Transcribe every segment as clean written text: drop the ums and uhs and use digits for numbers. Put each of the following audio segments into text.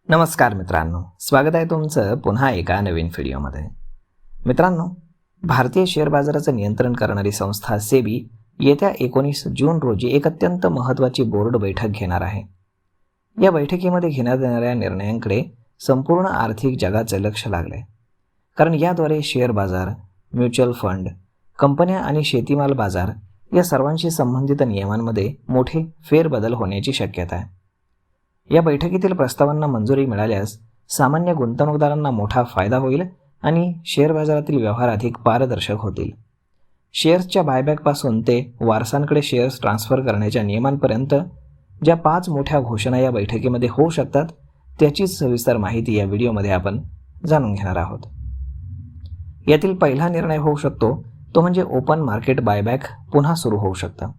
नमस्कार मित्रांनो, स्वागत आहे तुमचं पुन्हा एका नवीन व्हिडिओमध्ये. मित्रांनो, भारतीय शेअर बाजाराचं नियंत्रण करणारी संस्था सेबी येत्या 19 जून रोजी एक अत्यंत महत्त्वाची बोर्ड बैठक घेणार आहे. या बैठकीमध्ये घेण्यात येणाऱ्या निर्णयांकडे संपूर्ण आर्थिक जगाचं लक्ष लागलंय. कारण याद्वारे शेअर बाजार, म्युच्युअल फंड, कंपन्या आणि शेतीमाल बाजार या सर्वांशी संबंधित नियमांमध्ये मोठे फेरबदल होण्याची शक्यता आहे. या बैठकीतील प्रस्तावांना मंजुरी मिळाल्यास सामान्य गुंतवणूकदारांना मोठा फायदा होईल आणि शेअर बाजारातील व्यवहार अधिक पारदर्शक होतील. शेअर्सच्या बायबॅकपासून ते वारसांकडे शेअर्स ट्रान्सफर करण्याच्या नियमांपर्यंत ज्या 5 मोठ्या घोषणा या बैठकीमध्ये होऊ शकतात त्याचीच सविस्तर माहिती या व्हिडिओमध्ये आपण जाणून घेणार आहोत. यातील पहिला निर्णय होऊ शकतो तो म्हणजे ओपन मार्केट बायबॅक पुन्हा सुरू होऊ शकतं.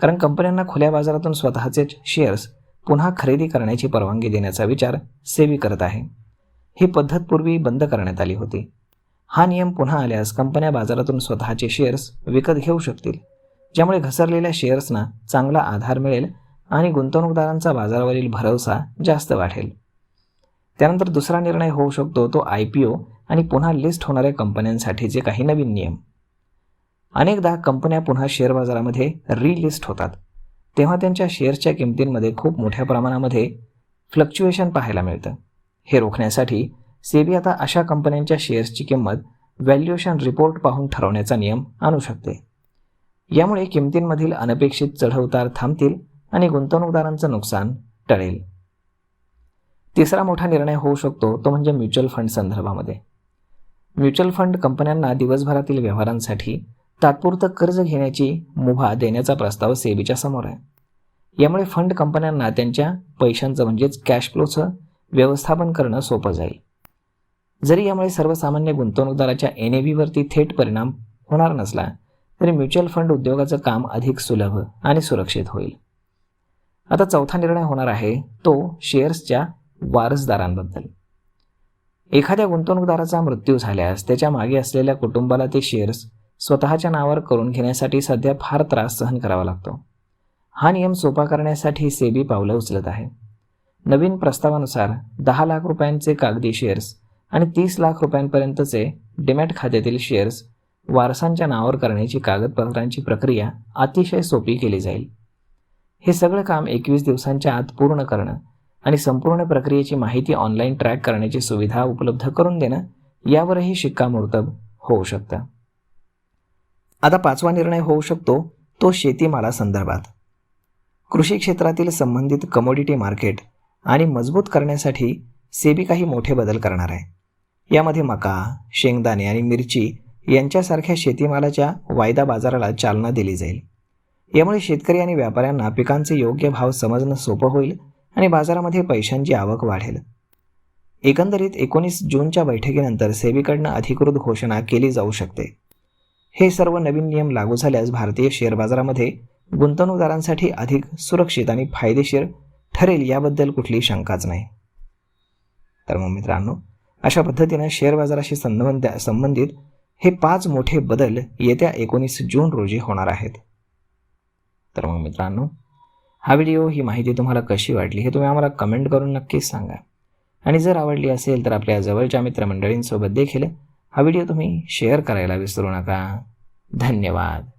कारण कंपन्यांना खुल्या बाजारातून स्वतःचे शेअर्स पुन्हा खरेदी करण्याची परवानगी देण्याचा विचार सेबी करत आहे. ही पद्धत पूर्वी बंद करण्यात आली होती. हा नियम पुन्हा आल्यास कंपन्या बाजारातून स्वतःचे शेअर्स विकत घेऊ शकतील, ज्यामुळे घसरलेल्या शेअर्सना चांगला आधार मिळेल आणि गुंतवणूकदारांचा बाजारावरील भरवसा जास्त वाढेल. त्यानंतर दुसरा निर्णय होऊ शकतो तो IPO आणि पुन्हा लिस्ट होणाऱ्या कंपन्यांसाठीचे काही नवीन नियम. अनेकदा कंपन्या पुन्हा शेअर बाजारामध्ये रिलिस्ट होतात तेव्हा त्यांच्या शेअर्सच्या किमतींमध्ये खूप मोठ्या प्रमाणामध्ये फ्लक्च्युएशन पाहायला मिळतं. हे रोखण्यासाठी सेबी आता अशा कंपन्यांच्या शेअर्सची किंमत व्हॅल्युएशन रिपोर्ट पाहून ठरवण्याचा नियम आणू शकते. यामुळे किमतींमधील अनपेक्षित चढउतार थांबतील आणि गुंतवणूकदारांचं नुकसान टळेल. तिसरा मोठा निर्णय होऊ शकतो तो म्हणजे म्युच्युअल फंड संदर्भामध्ये. म्युच्युअल फंड कंपन्यांना दिवसभरातील व्यवहारांसाठी तात्पुरतं कर्ज घेण्याची मुभा देण्याचा प्रस्ताव सेबीच्या समोर आहे. यामुळे फंड कंपन्यांना त्यांच्या पैशांचं म्हणजेच कॅश फ्लोचं व्यवस्थापन करणं सोपं जाईल. जरी यामुळे सर्वसामान्य गुंतवणूकदाराच्या NAVवरती थेट परिणाम होणार नसला तरी म्युच्युअल फंड उद्योगाचं काम अधिक सुलभ आणि सुरक्षित होईल. आता चौथा निर्णय होणार आहे तो शेअर्सच्या वारसदारांबद्दल. एखाद्या गुंतवणूकदाराचा मृत्यू झाल्यास त्याच्या मागे असलेल्या कुटुंबाला ते शेअर्स स्वतःच्या नावावर करून घेण्यासाठी सध्या फार त्रास सहन करावा लागतो. हा नियम सोपा करण्यासाठी सेबी पावलं उचलत आहे. नवीन प्रस्तावानुसार 10 लाख रुपयांचे कागदी शेअर्स आणि 30 लाख रुपयांपर्यंतचे डीमॅट खात्यातील शेअर्स वारसांच्या नावावर करण्याची कागदपत्रांची प्रक्रिया अतिशय सोपी केली जाईल. हे सगळं काम 21 दिवसांच्या आत पूर्ण करणं आणि संपूर्ण प्रक्रियेची माहिती ऑनलाईन ट्रॅक करण्याची सुविधा उपलब्ध करून देणं यावरही शिक्कामोर्तब होऊ शकतं. आता 5वा निर्णय होऊ शकतो तो शेतीमालासंदर्भात. कृषी क्षेत्रातील संबंधित कमोडिटी मार्केट आणि मजबूत करण्यासाठी सेबी काही मोठे बदल करणार आहे. यामध्ये मका, शेंगदाणे आणि मिरची यांच्यासारख्या शेतीमालाच्या वायदा बाजाराला चालना दिली जाईल. यामुळे शेतकरी आणि व्यापाऱ्यांना पिकांचे योग्य भाव समजणं सोपं होईल आणि बाजारामध्ये पैशांची आवक वाढेल. एकंदरीत 19 जूनच्या बैठकीनंतर सेबीकडनं अधिकृत घोषणा केली जाऊ शकते. हे सर्व नवीन नियम लागू झाल्यास भारतीय शेअर बाजारामध्ये गुंतवणूकदारांसाठी अधिक सुरक्षित आणि फायदेशीर ठरेल याबद्दल कुठलीही शंकाच नाही. तर मग मित्रांनो, अशा पद्धतीनं शेअर बाजाराशी संबंधित हे 5 मोठे बदल येत्या 19 जून रोजी होणार आहेत. तर मग मित्रांनो, हा व्हिडिओ ही माहिती तुम्हाला कशी वाटली हे तुम्ही आम्हाला कमेंट करून नक्कीच सांगा. आणि जर आवडली असेल तर आपल्या जवळच्या मित्रमंडळींसोबत देखील हा व्हिडिओ तुम्ही शेअर करायला विसरू नका. धन्यवाद.